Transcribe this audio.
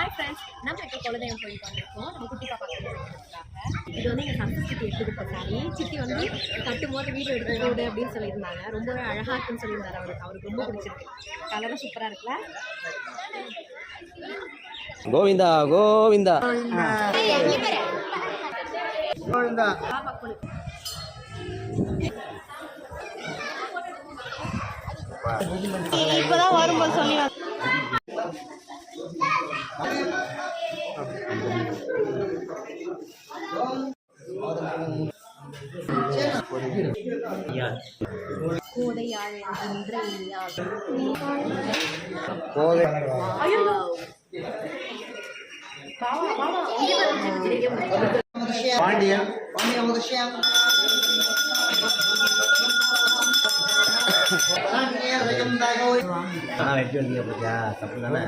Hi friends, நம்ம இப்போ குலதெய்வம் கோயிலுக்கு வந்திருக்கோம். நம்ம குட்டி பாப்பா இது வந்து எங்கள் சக்ஸஸ் சிட்டி எடுத்து கொடுத்த சாரி. சிட்டி வந்து கட்டும் போது வீடியோ எடுத்து போடு அப்படின்னு சொல்லியிருந்தாங்க. ரொம்பவே அழகாக இருக்குன்னு சொல்லியிருந்தாரு. அவருக்கு ரொம்ப பிடிச்சிருக்கு. கலரும் சூப்பராக இருக்குல்ல. கோவிந்தா கோவிந்தா கோவிந்தா. இப்போதான் வரும்போது சொல்லி கோதையாள் பாண்டியன் பாண்டியன் உதயம் வெற்றி வந்தீங்க. தப்பு தானே.